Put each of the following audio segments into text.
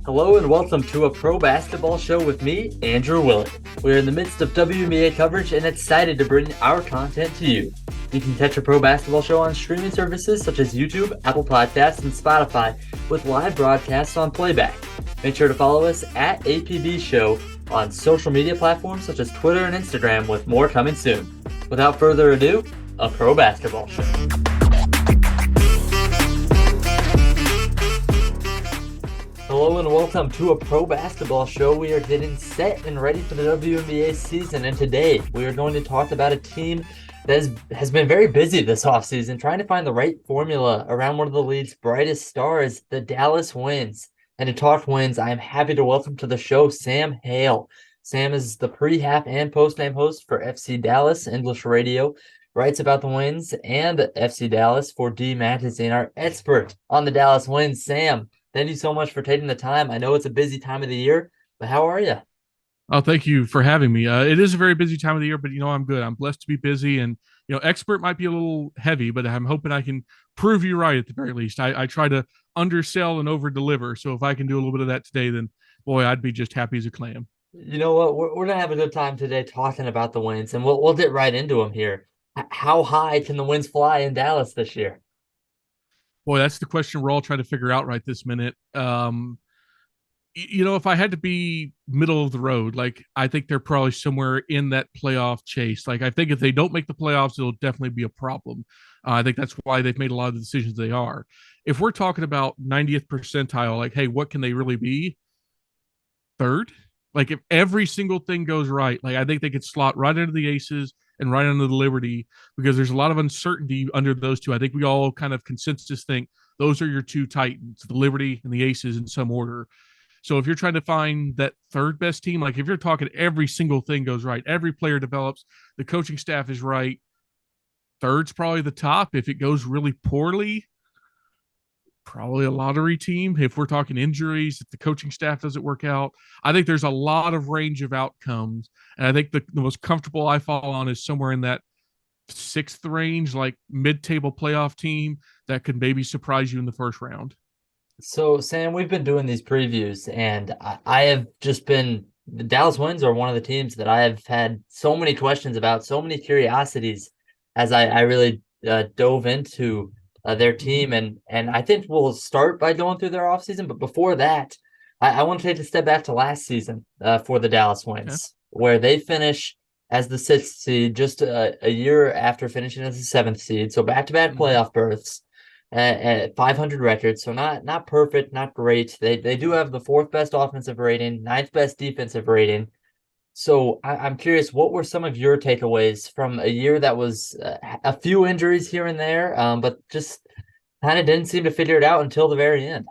Hello and welcome to a pro basketball show with me, Andrew Willett. We are in the midst of WNBA coverage and excited to bring our content to you. You can catch a pro basketball show on streaming services such as YouTube, Apple Podcasts, and Spotify with live broadcasts on playback. Make sure to follow us at APBShow on social media platforms such as Twitter and Instagram, with more coming soon. Without further ado, a pro basketball show. Hello and welcome to a pro basketball show. We are getting set and ready for the WNBA season, and today we are going to talk about a team that has been very busy this offseason, trying to find the right formula around one of the league's brightest stars, the Dallas Wings. And to talk Wings, I am happy to welcome to the show Sam Hale. Sam is the pre-half and post-game host for FC Dallas English Radio, writes about the Wings and FC Dallas for D Magazine, our expert on the Dallas Wings. Sam, thank you so much for taking the time. I know it's a busy time of the year, but how are you? Oh, thank you for having me. It is a very busy time of the year, but I'm good. I'm blessed to be busy, and expert might be a little heavy, but I'm hoping I can prove you right at the very least. I try to undersell and over deliver. So if I can do a little bit of that today, then boy, I'd be just happy as a clam. You know what? We're gonna have a good time today talking about the Wings, and we'll get right into them here. How high can the Wings fly in Dallas this year? Boy, that's the question we're all trying to figure out right this minute. If I had to be middle of the road, I think they're probably somewhere in that playoff chase. I think if they don't make the playoffs, it'll definitely be a problem. I think that's why they've made a lot of the decisions they are. If we're talking about 90th percentile, hey, what can they really be? Third? If every single thing goes right, I think they could slot right into the Aces and right under the Liberty, because there's a lot of uncertainty under those two. I think we all kind of consensus think those are your two Titans, the Liberty and the Aces in some order. So if you're trying to find that third best team, if you're talking every single thing goes right, every player develops, the coaching staff is right, third's probably the top. If it goes really poorly, probably a lottery team. If we're talking injuries, if the coaching staff doesn't work out, I think there's a lot of range of outcomes. And I think the most comfortable I fall on is somewhere in that sixth range, mid-table playoff team that could maybe surprise you in the first round. So, Sam, we've been doing these previews, and I have just been – the Dallas Wings are one of the teams that I have had so many questions about, so many curiosities as I really dove into their team. And I think we'll start by going through their offseason. But before that, I want to take a step back to last season for the Dallas Wings, where they finish as the sixth seed just a year after finishing as the seventh seed. So back-to-back playoff berths. At 500 records, so not perfect, not great. They do have the fourth best offensive rating, ninth best defensive rating. So I'm curious, what were some of your takeaways from a year that was a few injuries here and there, but just kind of didn't seem to figure it out until the very end?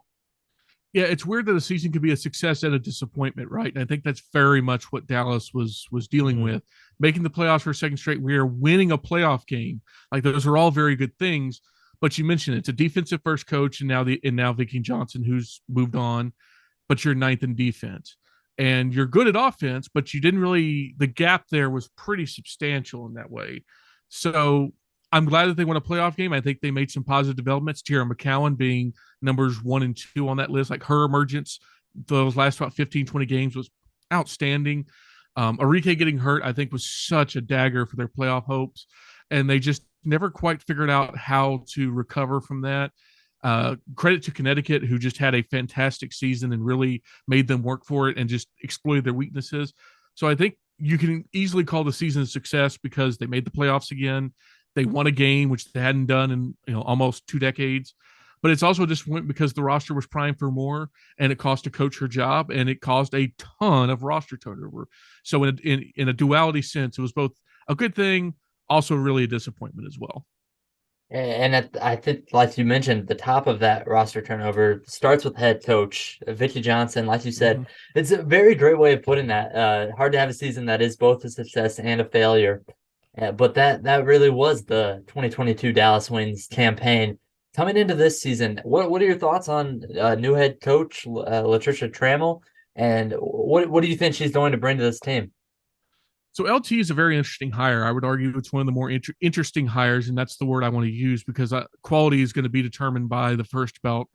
Yeah, it's weird that a season could be a success and a disappointment, right? And I think that's very much what Dallas was dealing with. Making the playoffs for a second straight year, winning a playoff game, those are all very good things. But you mentioned it's a defensive first coach, and now Vicky Johnson, who's moved on, but you're ninth in defense, and you're good at offense, but you didn't really. The gap there was pretty substantial in that way. So I'm glad that they won a playoff game. I think they made some positive developments. Tara McCowan being numbers 1 and 2 on that list, her emergence those last about 15, 20 games was outstanding. Arike getting hurt, I think, was such a dagger for their playoff hopes, and they just never quite figured out how to recover from that. Credit to Connecticut, who just had a fantastic season and really made them work for it and just exploited their weaknesses. So I think you can easily call the season a success because they made the playoffs again. They won a game, which they hadn't done in almost 2 decades. But it's also a disappointment because the roster was primed for more, and it cost a coach her job, and it caused a ton of roster turnover. So in a duality sense, it was both a good thing, also really a disappointment as well. And I think, like you mentioned, the top of that roster turnover starts with head coach Vicky Johnson. Like you said, It's a very great way of putting that. Hard to have a season that is both a success and a failure. But that really was the 2022 Dallas Wings campaign. Coming into this season, what are your thoughts on new head coach Latricia Trammell, and what do you think she's going to bring to this team? So LT is a very interesting hire. I would argue it's one of the more interesting hires, and that's the word I want to use because quality is going to be determined by the first about,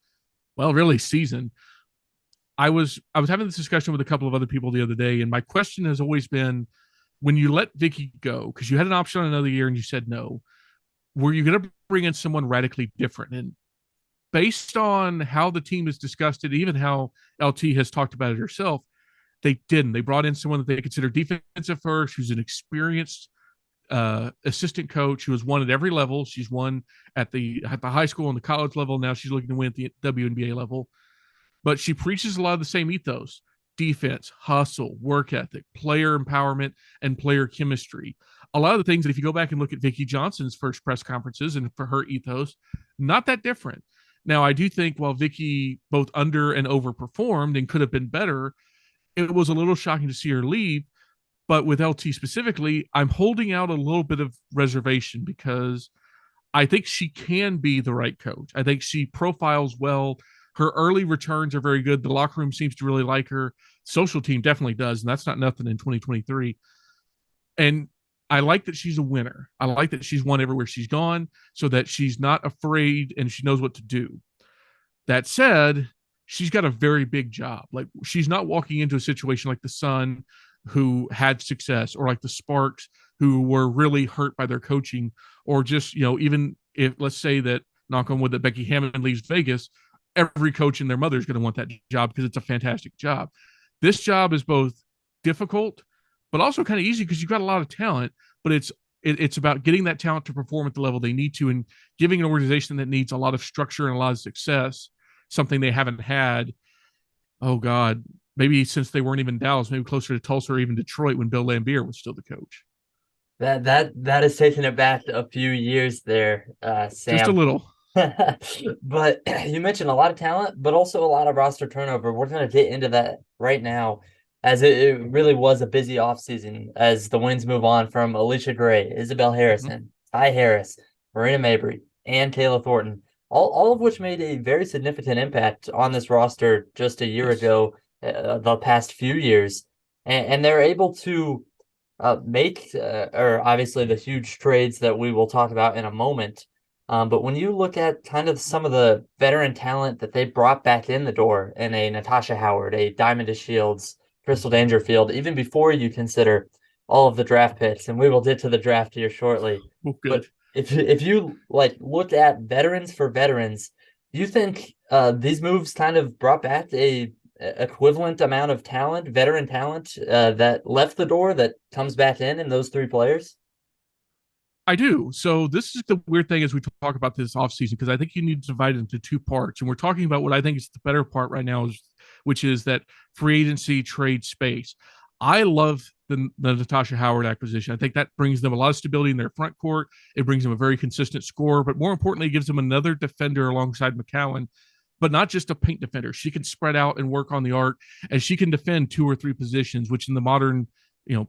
well, really season. I was having this discussion with a couple of other people the other day, and my question has always been, when you let Vicky go, because you had an option on another year and you said no, were you going to bring in someone radically different? And based on how the team has discussed it, even how LT has talked about it herself, they didn't. They brought in someone that they consider defensive first, who's an experienced assistant coach who has won at every level. She's won at the high school and the college level. Now she's looking to win at the WNBA level. But she preaches a lot of the same ethos: defense, hustle, work ethic, player empowerment, and player chemistry. A lot of the things that if you go back and look at Vicki Johnson's first press conferences and for her ethos, not that different. Now, I do think while Vicki both under and overperformed and could have been better, it was a little shocking to see her leave. But with LT specifically, I'm holding out a little bit of reservation because I think she can be the right coach. I think she profiles well. Her early returns are very good. The locker room seems to really like her. Social team definitely does, and that's not nothing in 2023. And I like that she's a winner. I like that she's won everywhere she's gone so that she's not afraid and she knows what to do. That said, she's got a very big job. Like, she's not walking into a situation like the Sun, who had success, or like the Sparks, who were really hurt by their coaching, or just, even if, let's say that, knock on wood, that Becky Hammond leaves Vegas, every coach and their mother is going to want that job because it's a fantastic job. This job is both difficult, but also kind of easy because you've got a lot of talent, but it's about getting that talent to perform at the level they need to, and giving an organization that needs a lot of structure and a lot of success, something they haven't had, oh God, maybe since they weren't even Dallas, maybe closer to Tulsa or even Detroit when Bill Laimbeer was still the coach. That is taking it back a few years there, Just a Sam. little. But you mentioned a lot of talent, but also a lot of roster turnover. We're going to get into that right now, as it really was a busy offseason as the Winds move on from Alicia Gray, Isabel Harrison, Ty Harris, Marina Mabry, and Kayla Thornton, all of which made a very significant impact on this roster just a year ago, the past few years. And they're able to make, or obviously the huge trades that we will talk about in a moment. But when you look at kind of some of the veteran talent that they brought back in the door, in a Natasha Howard, a Diamond Shields, Crystal Dangerfield, even before you consider all of the draft picks, and we will get to the draft here shortly. Oh, good. But if you like look at veterans for veterans, you think these moves kind of brought back a equivalent amount of talent, veteran talent, that left the door that comes back in those three players? I do. So this is the weird thing as we talk about this offseason, because I think you need to divide it into two parts. And we're talking about what I think is the better part right now, which is that free agency trade space. I love the Natasha Howard acquisition. I think that brings them a lot of stability in their front court. It brings them a very consistent score, but more importantly, it gives them another defender alongside McCowan, but not just a paint defender. She can spread out and work on the arc, and she can defend two or three positions, which in the modern,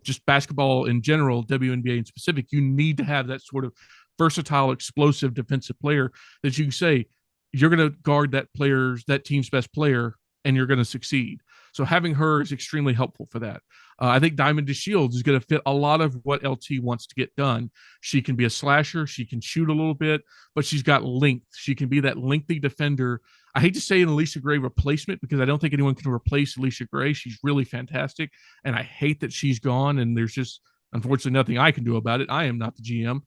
just basketball in general, WNBA in specific, you need to have that sort of versatile, explosive defensive player that you can say, you're going to guard that team's best player, and you're going to succeed. So having her is extremely helpful for that. I think Diamond DeShields is going to fit a lot of what LT wants to get done. She can be a slasher. She can shoot a little bit, but she's got length. She can be that lengthy defender. I hate to say an Alicia Gray replacement because I don't think anyone can replace Alicia Gray. She's really fantastic, and I hate that she's gone, and there's just, unfortunately, nothing I can do about it. I am not the GM.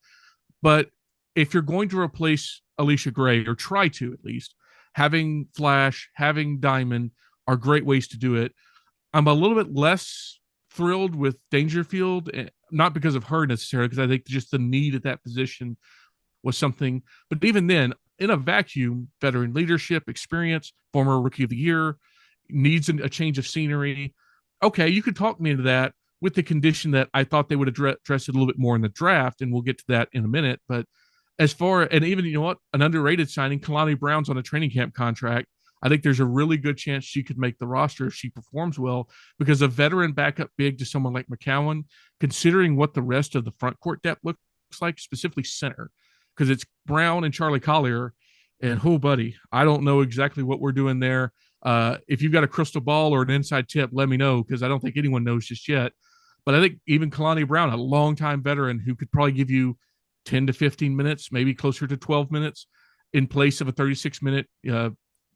But if you're going to replace Alicia Gray, or try to at least, having Flash, having Diamond are great ways to do it. I'm a little bit less thrilled with Dangerfield, not because of her necessarily, because I think just the need at that position was something. But even then, in a vacuum, veteran leadership, experience, former rookie of the year, needs a change of scenery. Okay, you could talk me into that with the condition that I thought they would address it a little bit more in the draft, and we'll get to that in a minute. But as far, and even, an underrated signing, Kalani Brown's on a training camp contract. I think there's a really good chance she could make the roster if she performs well, because a veteran backup big to someone like McCowan, considering what the rest of the front court depth looks like, specifically center, because it's Brown and Charlie Collier. And buddy, I don't know exactly what we're doing there. If you've got a crystal ball or an inside tip, let me know, because I don't think anyone knows just yet. But I think even Kalani Brown, a longtime veteran who could probably give you 10 to 15 minutes, maybe closer to 12 minutes in place of a 36-minute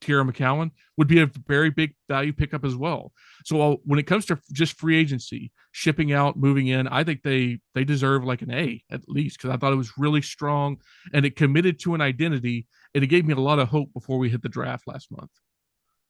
Tierra McCowan, would be a very big value pickup as well. So when it comes to just free agency, shipping out, moving in, I think they deserve like an A at least, because I thought it was really strong and it committed to an identity, and it gave me a lot of hope before we hit the draft last month.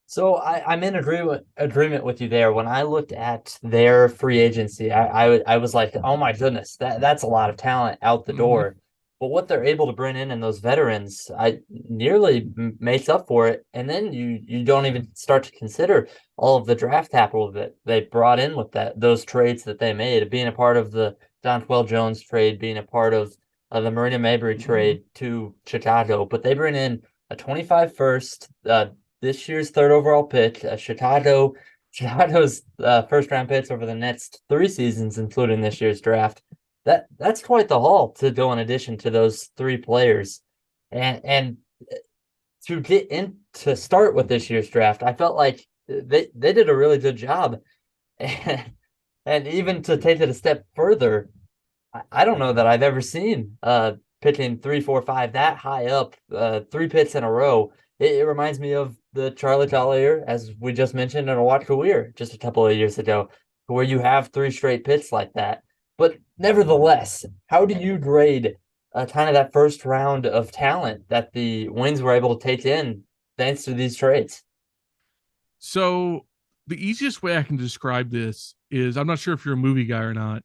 So I'm in agreement with you there. When I looked at their free agency, I was like, oh my goodness, that's a lot of talent out the Mm-hmm. door. But what they're able to bring in those veterans, I nearly makes up for it. And then you don't even start to consider all of the draft capital that they brought in with those trades that they made, being a part of the Dontrell Jones trade, being a part of the Marina Mabrey Mm-hmm. trade to Chicago. But they bring in a 25 first, this year's third overall pick, Chicago's first round picks over the next 3 seasons, including this year's draft. That's quite the haul to go in addition to those 3 players, and to get in to start with this year's draft, I felt like they did a really good job, and even to take it a step further, I don't know that I've ever seen picking 3, 4, 5 that high up, 3 picks in a row. It reminds me of the Charlie Collier, as we just mentioned, and a Watt Career just a couple of years ago, where you have 3 straight picks like that. But nevertheless, how do you grade kind of that first round of talent that the Wings were able to take in thanks to these trades? So the easiest way I can describe this is, I'm not sure if you're a movie guy or not.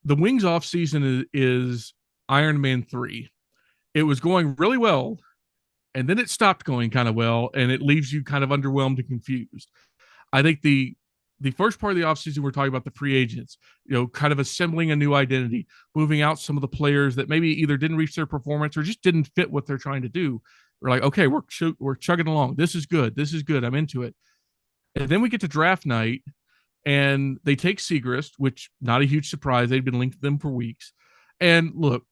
The Wings off season is Iron Man 3. It was going really well, and then it stopped going kind of well, and it leaves you kind of underwhelmed and confused. I think the first part of the offseason, we're talking about the free agents, kind of assembling a new identity, moving out some of the players that maybe either didn't reach their performance or just didn't fit what they're trying to do. We're like, okay, we're chugging along. This is good. This is good. I'm into it. And then we get to draft night, and they take Segrist, which not a huge surprise. They'd been linked to them for weeks. And look,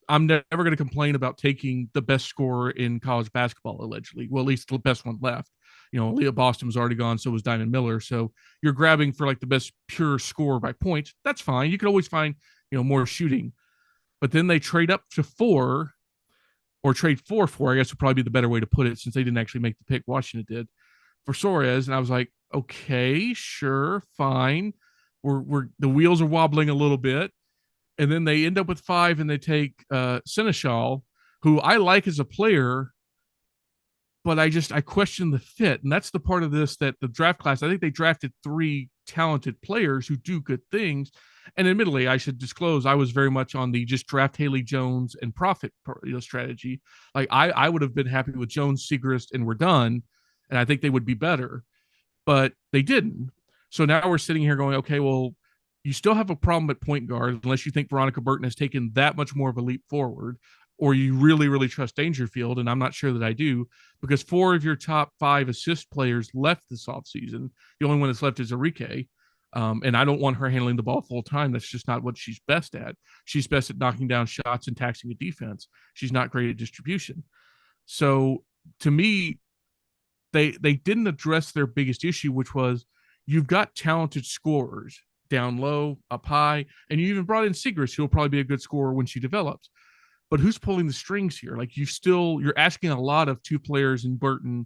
I'm never going to complain about taking the best scorer in college basketball, allegedly. Well, at least the best one left. Leah Boston was already gone, so was Diamond Miller. So you're grabbing for like the best pure scorer by points. That's fine. You can always find, more shooting. But then they trade up to 4, or trade for 4, I guess would probably be the better way to put it, since they didn't actually make the pick. Washington did, for Suarez. And I was like, okay, sure, fine. We're the wheels are wobbling a little bit. And then they end up with 5, and they take Seneschal, who I like as a player, but I question the fit. And that's the part of this, that the draft class, I think they drafted 3 talented players who do good things. And admittedly, I should disclose, I was very much on the just draft Haley Jones and profit strategy. Like I would have been happy with Jones, Segrist, and we're done. And I think they would be better, but they didn't. So now we're sitting here going, okay, well, you still have a problem at point guard unless you think Veronica Burton has taken that much more of a leap forward, or you really, really trust Dangerfield. And I'm not sure that I do, because 4 of your top 5 assist players left this offseason. The only one that's left is Enrique. And I don't want her handling the ball full time. That's just not what she's best at. She's best at knocking down shots and taxing a defense. She's not great at distribution. So to me, they didn't address their biggest issue, which was, you've got talented scorers down low, up high, and you even brought in Segrist, who will probably be a good scorer when she develops. But who's pulling the strings here? Like, you're asking a lot of 2 players in Burton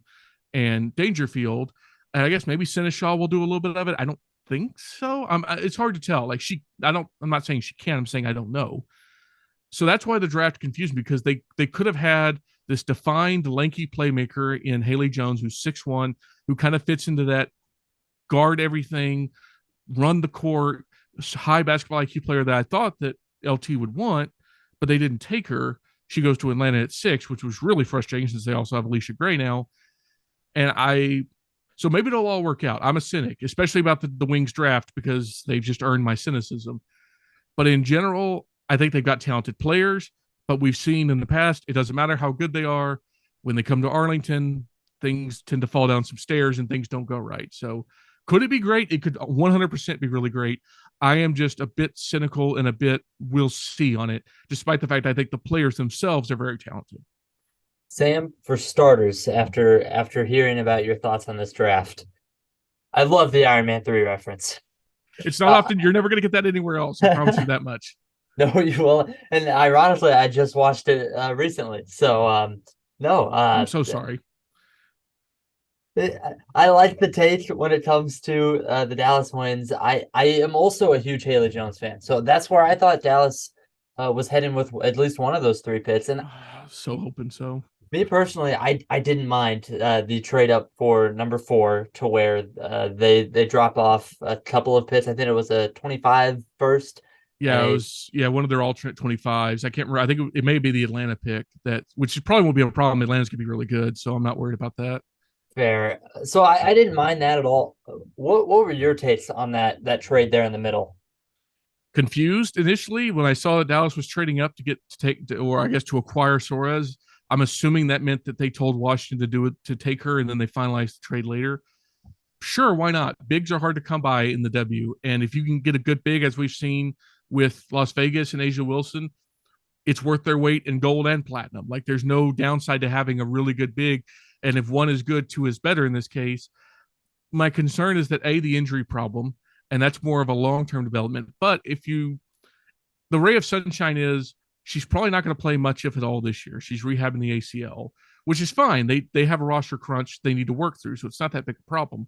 and Dangerfield, and I guess maybe Seneschal will do a little bit of it. I don't think so. It's hard to tell. Like, I'm not saying she can. I'm saying I don't know. So that's why the draft confused me, because they could have had this defined lanky playmaker in Haley Jones, who's 6'1", who kind of fits into that guard everything, run the court, high basketball IQ player that I thought that LT would want, but they didn't take her. She goes to Atlanta at 6, which was really frustrating since they also have Alicia Gray now. So maybe it'll all work out. I'm a cynic, especially about the Wings draft, because they've just earned my cynicism. But in general, I think they've got talented players, but we've seen in the past, it doesn't matter how good they are. When they come to Arlington, things tend to fall down some stairs and things don't go right. So could it be great? It could 100% be really great. I am just a bit cynical and a bit we'll see on it, despite the fact I think the players themselves are very talented. Sam, for starters, after hearing about your thoughts on this draft, I love the Iron Man 3 reference. It's not Uh, often. You're never going to get that anywhere else. I promise you that much. no, you will. And ironically, I just watched it recently. So no, I'm so sorry. I like the take when it comes to the Dallas wins. I am also a huge Haley Jones fan, so that's where I thought Dallas was heading with at least one of those three picks. And So hoping so. me personally, I didn't mind the trade up for number 4 to where they drop off a couple of picks. I think it was a 25 first and Yeah, it a was one of their alternate 25s. I can't remember. I think it may be the Atlanta pick that, which probably won't be a problem. Atlanta's gonna be really good, so I'm not worried about that. fair. So I didn't mind that at all. What were your takes on that trade there in the middle? Confused initially when I saw that Dallas was trading up to get to take, or I guess to acquire Suarez. I'm assuming that meant that they told Washington to do it to take her, and then they finalized the trade later. Sure, why not? Bigs are hard to come by in the W, and if you can get a good big, as we've seen with Las Vegas and Asia Wilson, it's worth their weight in gold and platinum. Like there's no downside to having a really good big, and if one is good, two is better in this case. My concern is that the injury problem, and that's more of a long-term development. But if you, the ray of sunshine is she's probably not going to play much, if at all, this year. She's rehabbing the ACL, which is fine. They have a roster crunch they need to work through, so it's not that big a problem.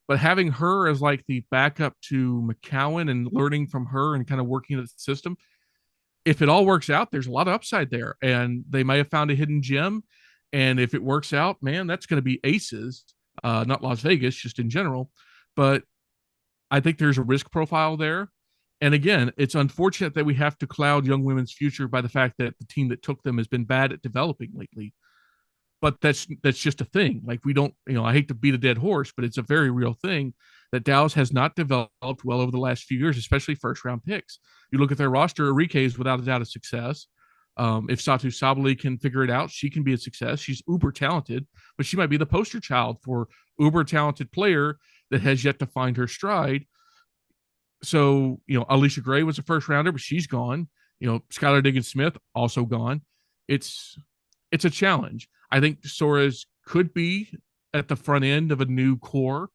But having her as like the backup to McCowan and learning from her and kind of working at the system, if it all works out, there's a lot of upside there, and they may have found a hidden gem. And if it works out, man, that's going to be aces. Not Las Vegas, just in general. But I think there's a risk profile there. And again, it's unfortunate that we have to cloud young women's future by the fact that the team that took them has been bad at developing lately. But that's just a thing. Like we don't, I hate to beat a dead horse, but it's a very real thing that Dallas has not developed well over the last few years, especially first round picks. You look at their roster, Enrique is without a doubt a success. If Satu Sabali can figure it out, she can be a success. She's uber talented, but she might be the poster child for uber talented player that has yet to find her stride. So, Alicia Gray was a first rounder, but she's gone. Skylar Diggins Smith also gone. It's a challenge. I think Suarez could be at the front end of a new core.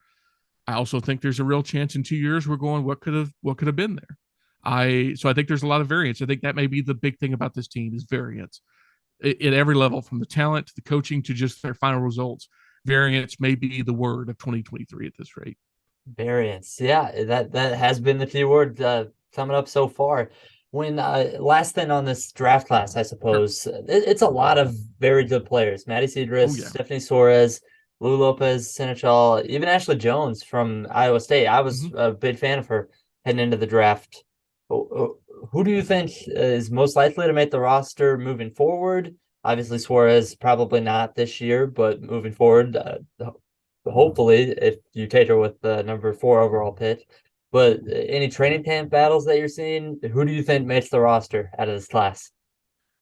I also think there's a real chance in 2 years we're going, what could have been there? So I think there's a lot of variance. I think that may be the big thing about this team is variance at every level, from the talent to the coaching to just their final results. Variance may be the word of 2023 at this rate. Variance. Yeah, that has been the key word coming up so far. When last thing on this draft class, I Sure. suppose it's a lot of very good players. Maddie Oh Cedrus, yeah. Stephanie Suarez, Lou Lopez, Seneschal, even Ashley Jones from Iowa State. I was Mm-hmm. a big fan of her heading into the draft. Who do you think is most likely to make the roster moving forward? Obviously, Suarez probably not this year, but moving forward, hopefully, if you take her with the number 4 overall pick. But any training camp battles that you're seeing, who do you think makes the roster out of this class?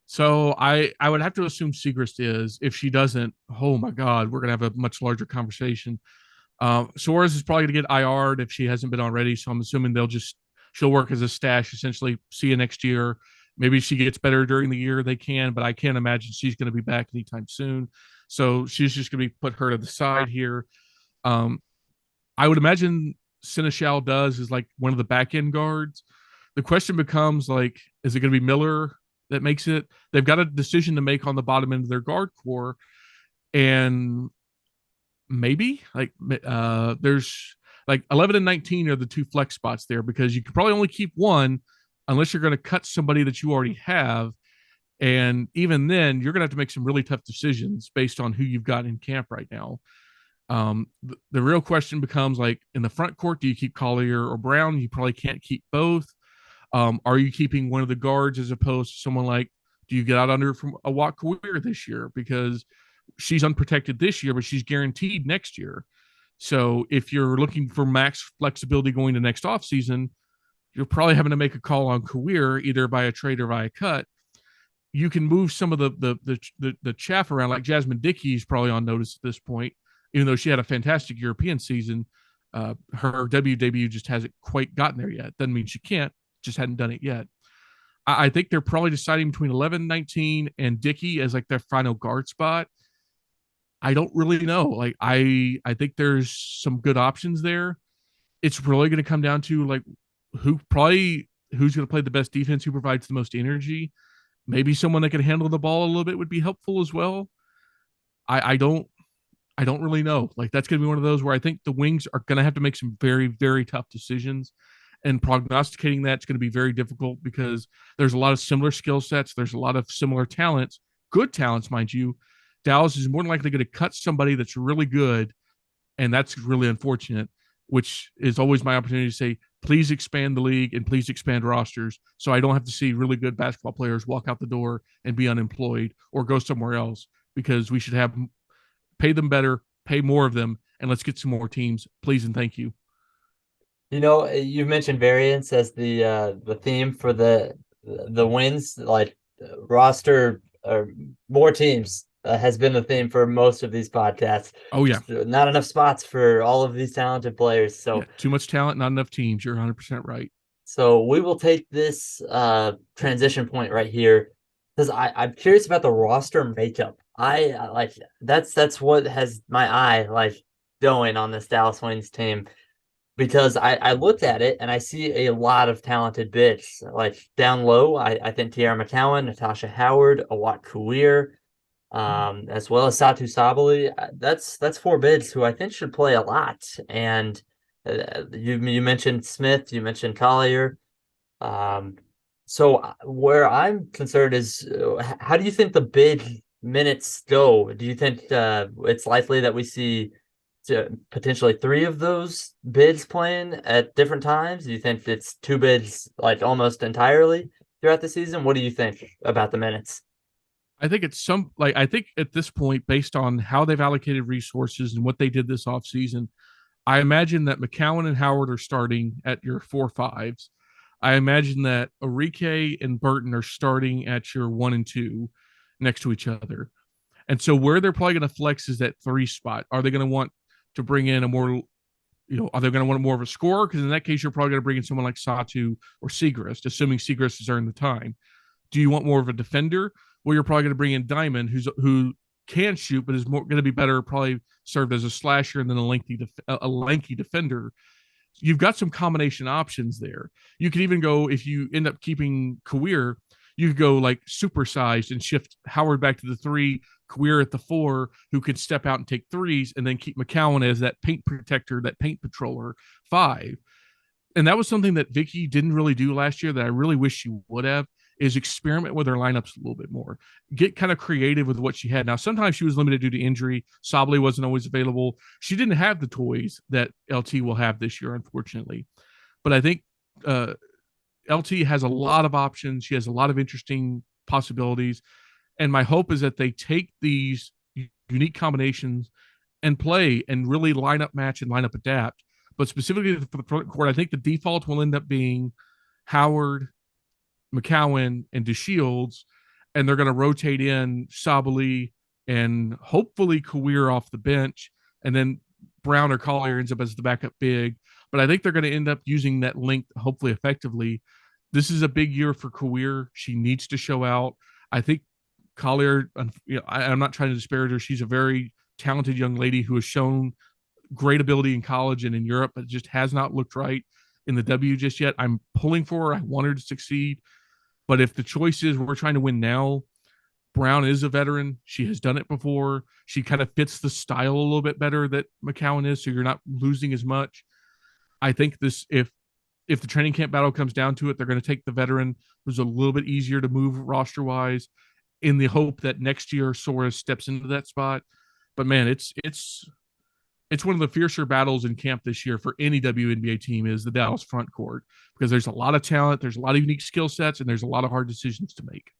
So I would have to assume Segrist is. If she doesn't, oh my God, we're gonna have a much larger conversation. Suarez is probably gonna get IR'd if she hasn't been already. So I'm assuming she'll work as a stash, essentially. See you next year. Maybe she gets better during the year. They can, but I can't imagine she's going to be back anytime soon. So she's just going to be put her to the side here. Um, I would imagine Seneschal does is like one of the back end guards. The question becomes like, is it going to be Miller that makes it? They've got a decision to make on the bottom end of their guard core, and maybe there's like 11 and 19 are the two flex spots there, because you can probably only keep one unless you're going to cut somebody that you already have. And even then, you're going to have to make some really tough decisions based on who you've got in camp right now. The real question becomes like in the front court, do you keep Collier or Brown? You probably can't keep both. Are you keeping one of the guards as opposed to someone like, do you get out under from a Watt Career this year? Because she's unprotected this year, but she's guaranteed next year. So if you're looking for max flexibility going to next offseason, you're probably having to make a call on Career either by a trade or by a cut. You can move some of the chaff around, like Jasmine Dickey is probably on notice at this point, even though she had a fantastic European season. Her debut just hasn't quite gotten there yet. Doesn't mean she can't, just hadn't done it yet. I think they're probably deciding between 11, 19 and Dickey as like their final guard spot. I don't really know. Like I think there's some good options there. it's really going to come down to like who's going to play the best defense, who provides the most energy. Maybe someone that can handle the ball a little bit would be helpful as well. I don't really know. Like that's going to be one of those where I think the Wings are going to have to make some very, very tough decisions. And prognosticating that's going to be very difficult because there's a lot of similar skill sets. There's a lot of similar talents, good talents, mind you. Dallas is more than likely going to cut somebody that's really good, and that's really unfortunate. Which is always my opportunity to say, please expand the league and please expand rosters, so I don't have to see really good basketball players walk out the door and be unemployed or go somewhere else. Because we should have pay them better, pay more of them, and let's get some more teams, please and thank you. You mentioned variance as the theme for the wins, like roster or more teams has been the theme for most of these podcasts. Oh yeah, Just not enough spots for all of these talented players. yeah, too much talent, not enough teams. You're 100% right. So we will take this transition point right here because I'm curious about the roster makeup. I like that's what has my eye like going on this Dallas Wings team because I looked at it and I see a lot of talented bigs. Like down low, I think Tiara McCowan, Natasha Howard, Awat Kuir, as well as Satu Sabali. That's four bigs who I think should play a lot. And you mentioned Smith, you mentioned Collier. Um, so where I'm concerned is how do you think the big minutes go? Do you think it's likely that we see potentially three of those bids playing at different times? Do you think it's two bids like almost entirely throughout the season? What do you think about the minutes? I think it's some like I think at this point, based on how they've allocated resources and what they did this offseason, I imagine that McCowan and Howard are starting at your 4-5s. I imagine that Arike and Burton are starting at your 1 and 2 next to each other. And so where they're probably going to flex is that 3 spot. Are they going to want to bring in a more, are they going to want more of a scorer? Because in that case, you're probably going to bring in someone like Satu or Segrist, assuming Segrist has earned the time. Do you want more of a defender? Well, you're probably going to bring in Diamond, who can shoot, but is more going to be better, probably served as a slasher and then a lanky defender. You've got some combination options there. You could even go, if you end up keeping Kuir, you could go like supersized and shift Howard back to the 3, Kuir at the 4, who could step out and take threes, and then keep McCowan as that paint protector, that paint patroller 5. And that was something that Vicky didn't really do last year that I really wish she would have, is experiment with her lineups a little bit more. Get kind of creative with what she had. Now, sometimes she was limited due to injury. Sably wasn't always available. She didn't have the toys that LT will have this year, unfortunately. But I think LT has a lot of options. She has a lot of interesting possibilities. And my hope is that they take these unique combinations and play and really line up, match, and line up, adapt. But specifically for the front court, I think the default will end up being Howard, McCowan, and DeShields, and they're going to rotate in Sabali and hopefully Kuir off the bench, and then Brown or Collier ends up as the backup big. But I think they're going to end up using that length hopefully effectively. This is a big year for Kuir. She needs to show out. I think Collier, I'm not trying to disparage her. She's a very talented young lady who has shown great ability in college and in Europe, but just has not looked right in the W just yet. I'm pulling for her. I want her to succeed. But if the choice is we're trying to win now, Brown is a veteran. She has done it before. She kind of fits the style a little bit better that McCowan is, so you're not losing as much. I think this, if the training camp battle comes down to it, they're going to take the veteran who's a little bit easier to move roster wise, in the hope that next year Soares steps into that spot. But man, it's one of the fiercer battles in camp this year for any WNBA team is the Dallas front court, because there's a lot of talent, there's a lot of unique skill sets, and there's a lot of hard decisions to make.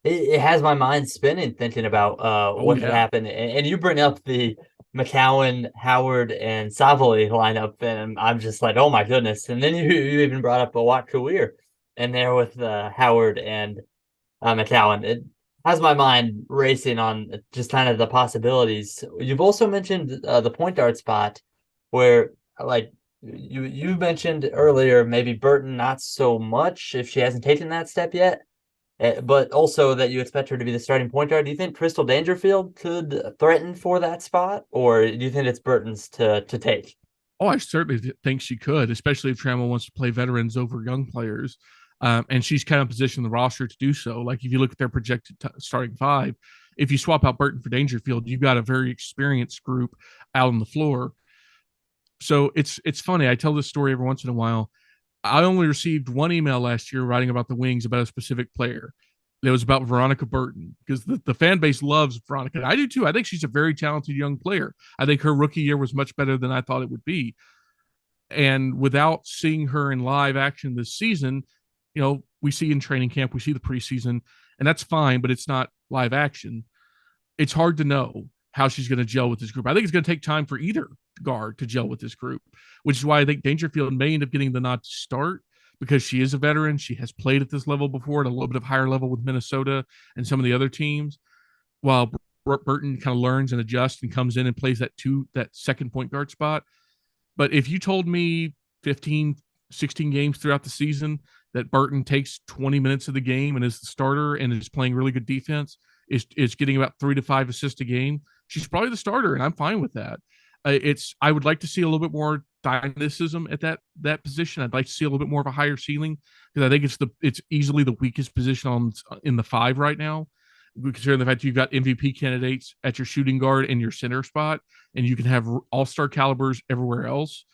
It has my mind spinning thinking about what could happen. And you bring up the McCowan, Howard, and Savali lineup, and I'm just like, oh my goodness. And then you even brought up Awat Kuir in there with Howard and McCowan. It has my mind racing on just kind of the possibilities. You've also mentioned the point guard spot where like you mentioned earlier, maybe Burton not so much if she hasn't taken that step yet. But also that you expect her to be the starting point guard. Do you think Crystal Dangerfield could threaten for that spot, or do you think it's Burton's to take? Oh, I certainly think she could, especially if Trammell wants to play veterans over young players. And she's kind of positioned the roster to do so. Like if you look at their projected starting five, if you swap out Burton for Dangerfield, you've got a very experienced group out on the floor. So it's funny. I tell this story every once in a while. I only received one email last year writing about the Wings about a specific player. It was about Veronica Burton because the fan base loves Veronica. I do too. I think she's a very talented young player. I think her rookie year was much better than I thought it would be. And without seeing her in live action this season, we see in training camp, we see the preseason, and that's fine, but it's not live action. It's hard to know how she's going to gel with this group. I think it's going to take time for either guard to gel with this group, which is why I think Dangerfield may end up getting the nod to start because she is a veteran. She has played at this level before at a little bit of higher level with Minnesota and some of the other teams, while Burton kind of learns and adjusts and comes in and plays that second point guard spot. But if you told me 15, 16 games throughout the season that Burton takes 20 minutes of the game and is the starter and is playing really good defense, is getting about 3 to 5 assists a game, she's probably the starter, and I'm fine with that. I would like to see a little bit more dynamism at that position. I'd like to see a little bit more of a higher ceiling because I think it's easily the weakest position in the five right now, considering the fact you've got MVP candidates at your shooting guard and your center spot, and you can have all-star calibers everywhere else.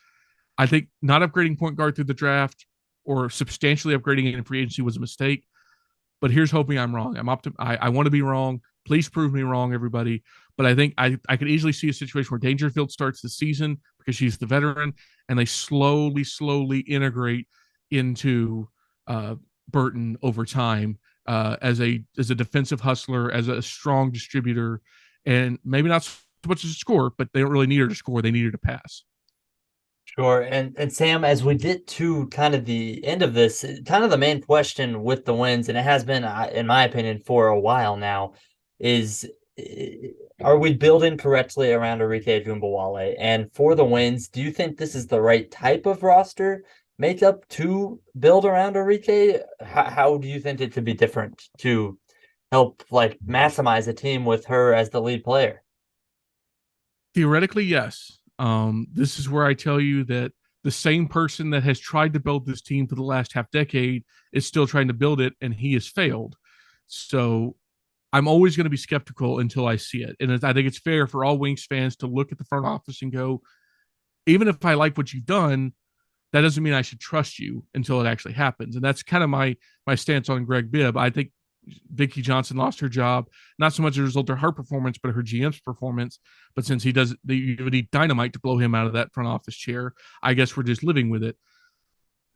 I think not upgrading point guard through the draft or substantially upgrading it in free agency was a mistake. But here's hoping I'm wrong. I want to be wrong. Please prove me wrong, everybody. But I think I could easily see a situation where Dangerfield starts the season because she's the veteran, and they slowly integrate into Burton over time as a defensive hustler, as a strong distributor, and maybe not so much as a score, but they don't really need her to score. They need her to pass. Sure. And Sam, as we get to kind of the end of this, kind of the main question with the wins, and it has been, in my opinion, for a while now, is are we building correctly around Arike Jumbuwale? And for the wins, do you think this is the right type of roster makeup to build around Arike? How do you think it could be different to help like maximize a team with her as the lead player? Theoretically, yes. This is where I tell you that the same person that has tried to build this team for the last half decade is still trying to build it, and he has failed. So I'm always going to be skeptical until I see it. And I think it's fair for all Wings fans to look at the front office and go, even if I like what you've done, that doesn't mean I should trust you until it actually happens. And that's kind of my stance on Greg Bibb. I think Vicki Johnson lost her job, not so much as a result of her performance, but her GM's performance. But since you would need dynamite to blow him out of that front office chair, I guess we're just living with it.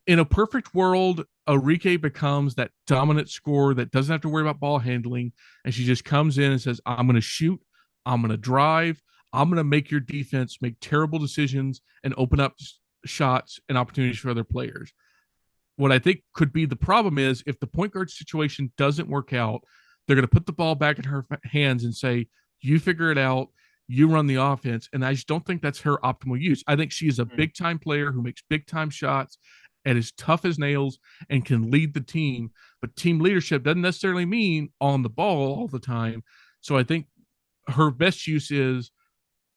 In a perfect world, Arike becomes that dominant scorer that doesn't have to worry about ball handling. And she just comes in and says, I'm going to shoot, I'm going to drive, I'm going to make your defense make terrible decisions and open up shots and opportunities for other players. What I think could be the problem is if the point guard situation doesn't work out, they're going to put the ball back in her hands and say, you figure it out, you run the offense. And I just don't think that's her optimal use. I think she is a big time player who makes big time shots and is tough as nails and can lead the team. But team leadership doesn't necessarily mean on the ball all the time. So I think her best use is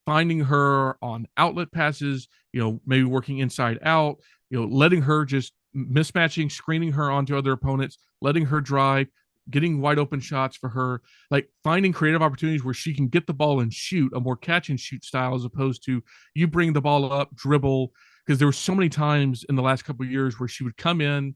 finding her on outlet passes, maybe working inside out, letting her just mismatching, screening her onto other opponents, letting her drive, getting wide open shots for her, like finding creative opportunities where she can get the ball and shoot, a more catch and shoot style as opposed to you bring the ball up, dribble. Because there were so many times in the last couple of years where she would come in,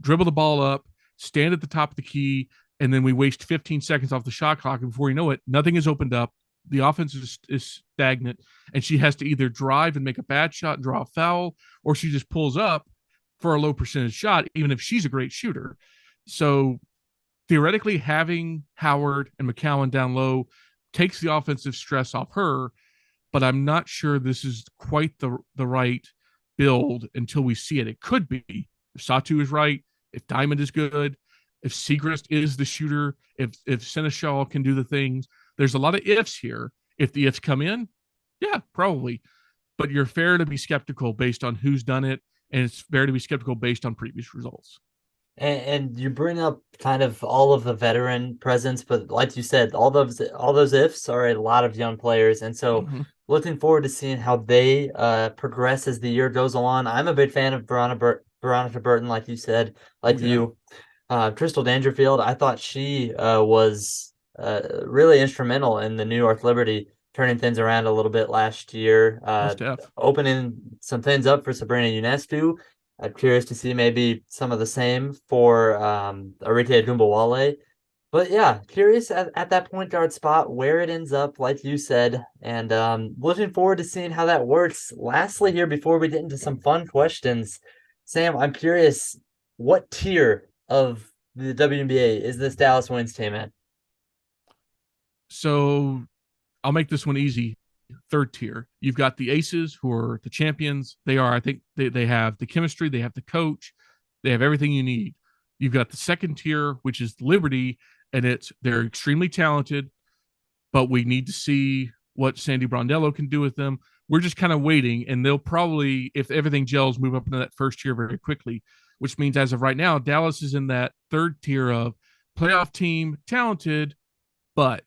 dribble the ball up, stand at the top of the key, and then we waste 15 seconds off the shot clock. And before you know it, nothing is opened up. The offense is stagnant, and she has to either drive and make a bad shot and draw a foul, or she just pulls up for a low percentage shot, even if she's a great shooter. So theoretically, having Howard and McCowan down low takes the offensive stress off her, but I'm not sure this is quite the right build until we see it. It could be if Satu is right, if Diamond is good, if Segrist is the shooter, if Seneschal can do the things. There's a lot of ifs here. If the ifs come in, yeah, probably. But you're fair to be skeptical based on who's done it, and it's fair to be skeptical based on previous results. And you bring up kind of all of the veteran presence, but like you said, all those ifs are a lot of young players. And so looking forward to seeing how they progress as the year goes on. I'm a big fan of Veronica Burton, like you said, Oh like yeah, you. Crystal Dangerfield, I thought she was really instrumental in the New York Liberty turning things around a little bit last year, most def. opening some things up for Sabrina Ionescu. I'm curious to see maybe some of the same for Arike Gumbawale. But yeah, curious at that point guard spot where it ends up, like you said, and looking forward to seeing how that works. Lastly, here before we get into some fun questions, Sam, I'm curious, what tier of the WNBA is this Dallas Wings team in? So I'll make this one easy. Third tier. You've got the aces who are the champions. They are, I think, they have the chemistry, they have the coach, they have everything you need. You've got the second tier, which is Liberty, and they're extremely talented, but we need to see what Sandy Brondello can do with them. We're just kind of waiting, and they'll probably, if everything gels, move up into that first tier very quickly, which means as of right now, Dallas is in that third tier of playoff team, talented, but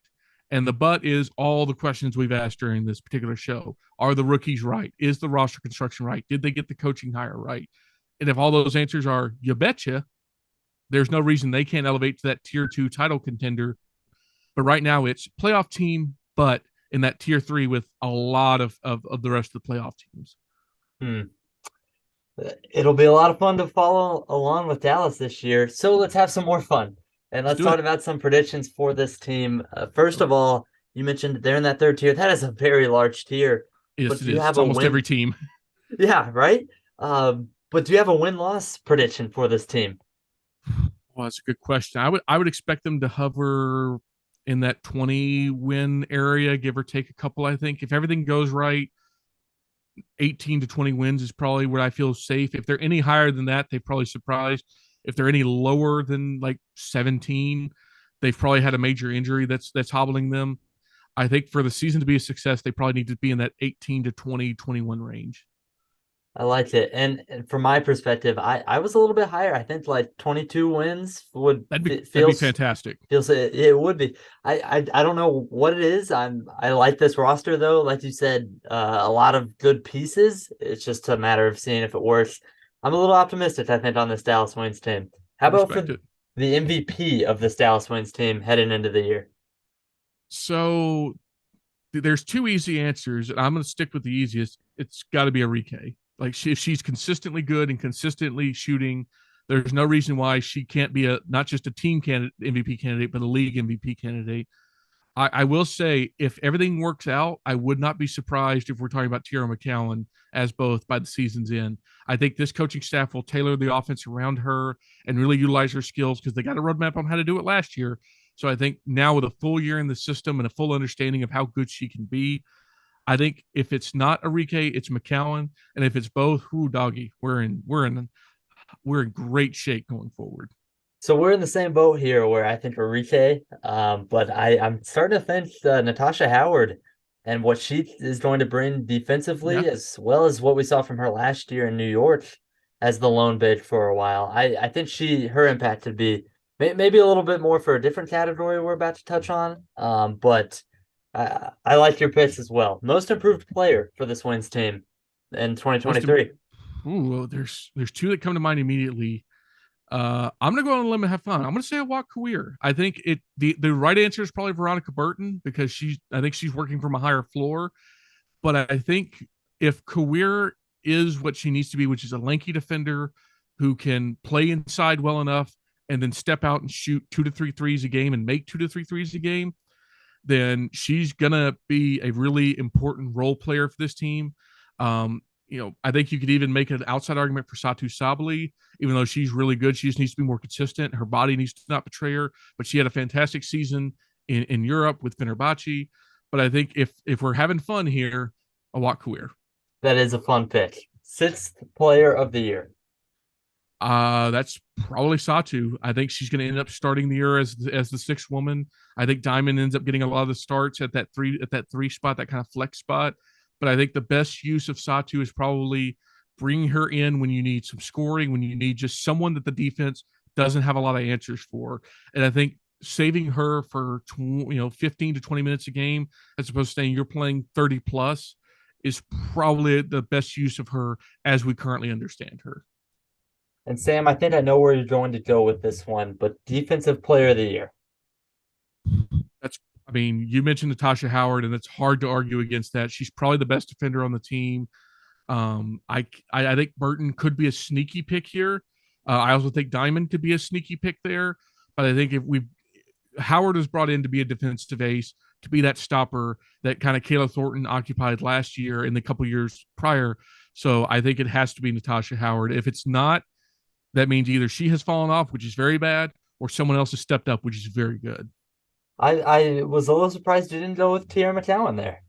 and the but is all the questions we've asked during this particular show. Are the rookies right? Is the roster construction right? Did they get the coaching hire right? And if all those answers are you betcha, there's no reason they can't elevate to that tier two title contender. But right now it's playoff team, but in that tier three with a lot of the rest of the playoff teams. Hmm. It'll be a lot of fun to follow along with Dallas this year. So let's have some more fun. And Let's let's do talk it. about some predictions for this team. First of all, you mentioned they're in that third tier. That is a very large tier. Yes, But it do you is. have It's a almost every win? team. Yeah, right. But do you have a win-loss prediction for this team? Well, that's a good question. I would expect them to hover in that 20 win area, give or take a couple. I think if everything goes right, 18 to 20 wins is probably where I feel safe. If they're any higher than that, they've probably surprised. If they're any lower than like 17, they've probably had a major injury that's hobbling them. I think for the season to be a success, they probably need to be in that 18 to 20, 21 range. I liked it. And from my perspective, I was a little bit higher. I think like 22 wins would That'd be fantastic. feels it would be. I don't know what it is. I like this roster though. Like you said, a lot of good pieces. It's just a matter of seeing if it works. I'm a little optimistic, I think, on this Dallas Wings team. How I about for respect it. the MVP of this Dallas Wings team heading into the year? So there's two easy answers, and I'm going to stick with the easiest. It's got to be Enrique. Like if she's consistently good and consistently shooting, there's no reason why she can't be a not just a team candidate MVP candidate, but a league MVP candidate. I will say, if everything works out, I would not be surprised if we're talking about Tierra McCowan as both by the season's end. I think this coaching staff will tailor the offense around her and really utilize her skills because they got a roadmap on how to do it last year. So I think now with a full year in the system and a full understanding of how good she can be, I think if it's not Enrique, it's McCowan, and if it's both, whoo doggy, we're in great shape going forward. So we're in the same boat here where I think Arike, but I'm starting to think Natasha Howard and what she is going to bring Yeah, defensively, as well as what we saw from her last year in New York as the lone big for a while. I think her impact could be maybe a little bit more for a different category we're about to touch on. But I like your picks as well. Most improved player for this Wings team in most. 2023. Ooh, there's two that come to mind immediately. I'm gonna go on a limb and have fun. I'm gonna say a walk career. I think the right answer is probably Veronica Burton because I think she's working from a higher floor. But I think if Kawir is what she needs to be, which is a lanky defender who can play inside well enough and then step out and shoot 2 to 3 threes a game and make 2 to 3 threes a game, then she's gonna be a really important role player for this team. I think you could even make an outside argument for Satu Sabali, even though she's really good. She just needs to be more consistent. Her body needs to not betray her. But she had a fantastic season in Europe with Fenerbahce. But I think if we're having fun here, a Awak Kuir. That is a fun pick. Sixth player of the year. That's probably Satu. I think she's going to end up starting the year as the sixth woman. I think Diamond ends up getting a lot of the starts at that three spot, that kind of flex spot. But I think the best use of Satu is probably bringing her in when you need some scoring, when you need just someone that the defense doesn't have a lot of answers for. And I think saving her for 15 to 20 minutes a game as opposed to saying you're playing 30 plus is probably the best use of her as we currently understand her. And Sam, I think I know where you're going to go with this one, but defensive player of the year. I mean, you mentioned Natasha Howard, and it's hard to argue against that. She's probably the best defender on the team. I think Burton could be a sneaky pick here. I also think Diamond could be a sneaky pick there. But I think Howard was brought in to be a defensive ace, to be that stopper that kind of Kayla Thornton occupied last year and the couple years prior. So I think it has to be Natasha Howard. If it's not, that means either she has fallen off, which is very bad, or someone else has stepped up, which is very good. I was a little surprised you didn't go with Tiara McCowan there.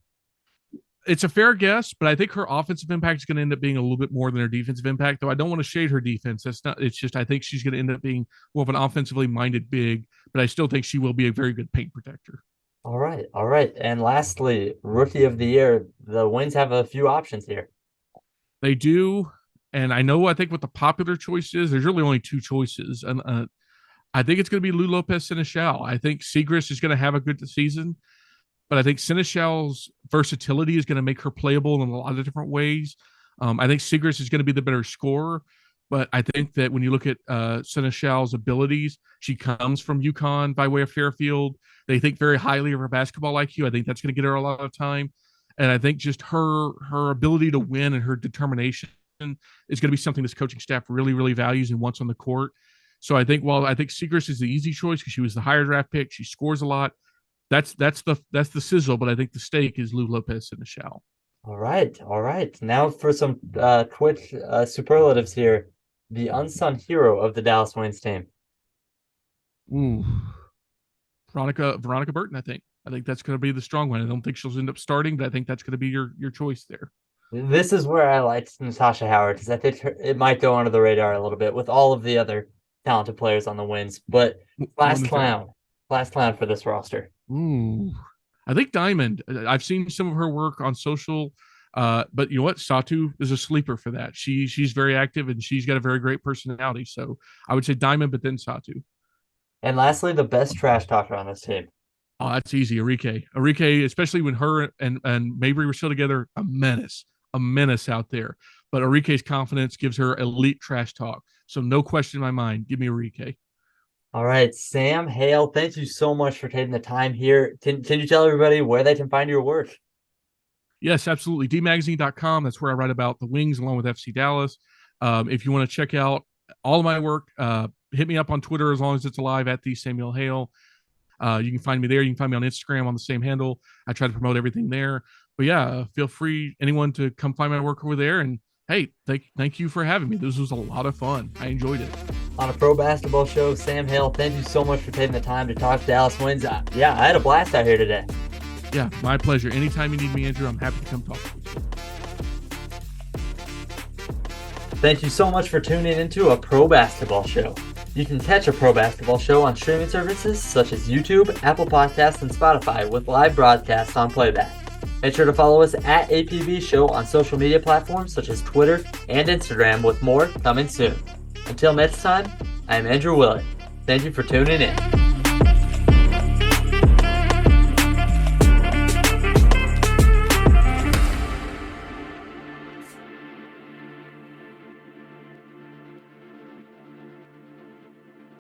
It's a fair guess, but I think her offensive impact is going to end up being a little bit more than her defensive impact, though I don't want to shade her defense. It's just, I think she's going to end up being more of an offensively minded big, but I still think she will be a very good paint protector. All right. All right. And lastly, rookie of the year. The Wings have a few options here. They do. And I think what the popular choice is, there's really only two choices. And I think it's going to be Lou Lopez Seneschal. I think Segrist is going to have a good season, but I think Seneschal's versatility is going to make her playable in a lot of different ways. I think Segrist is going to be the better scorer, but I think that when you look at Seneschal's abilities, she comes from UConn by way of Fairfield. They think very highly of her basketball IQ. I think that's going to get her a lot of time. And I think just her ability to win and her determination is going to be something this coaching staff really, really values and wants on the court. So I think Segrist is the easy choice because she was the higher draft pick, she scores a lot. That's the sizzle, but I think the steak is Lou Lopez Seneschal. All right, all right. Now for some Twitch superlatives here. The unsung hero of the Dallas Wings team. Ooh, Veronica Burton. I think that's going to be the strong one. I don't think she'll end up starting, but I think that's going to be your choice there. This is where I liked Natasha Howard because I think it might go under the radar a little bit with all of the other talented players on the Wings. But last clown for this roster. Ooh, I think Diamond. I've seen some of her work on social, but you know what? Satu is a sleeper for that. She's very active and she's got a very great personality. So I would say Diamond, but then Satu. And lastly, the best trash talker on this team. Oh, that's easy. Arike, especially when her and Mabry were still together, a menace out there. But Arike's confidence gives her elite trash talk. So no question in my mind. Give me Arike. All right, Sam Hale, thank you so much for taking the time here. Can you tell everybody where they can find your work? Yes, absolutely. dmagazine.com. That's where I write about the Wings along with FC Dallas. If you want to check out all of my work, hit me up on Twitter as long as it's alive at the Samuel Hale. You can find me there. You can find me on Instagram on the same handle. I try to promote everything there. But yeah, feel free, anyone, to come find my work over there. And hey, thank you for having me. This was a lot of fun. I enjoyed it. On a pro basketball show, Sam Hale, thank you so much for taking the time to talk Dallas Wings. Yeah, I had a blast out here today. Yeah, my pleasure. Anytime you need me, Andrew, I'm happy to come talk to you. Thank you so much for tuning into a pro basketball show. You can catch a pro basketball show on streaming services such as YouTube, Apple Podcasts, and Spotify with live broadcasts on playback. Make sure to follow us at APBShow on social media platforms such as Twitter and Instagram, with more coming soon. Until next time, I'm Andrew Willett. Thank you for tuning in.